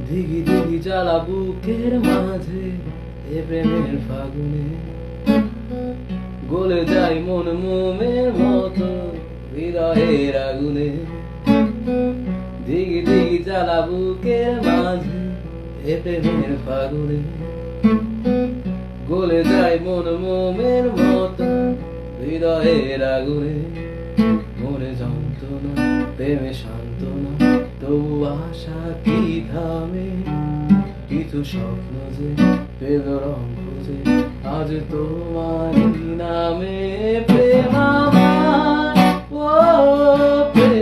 দিঘি দিঘি জ্বালা বুকের মাঝে এ প্রেমের ফাগুনে গলে যায় মন মোমের মতো হৃদয়ের আগুনে। দিঘি দিঘি জ্বালা বুকের মাঝে এ প্রেমের ফাগুনে গলে যায় মন মোমের মতো হৃদয়ের আগুনে। মনে যন্ত্রণা প্রেমে সান্ত্বনা তবু আশা কি থামে, কিছু স্বপ্ন যে পেল রং খুঁজে আজ তোমার নামে। প্রেম আমার, ও প্রেম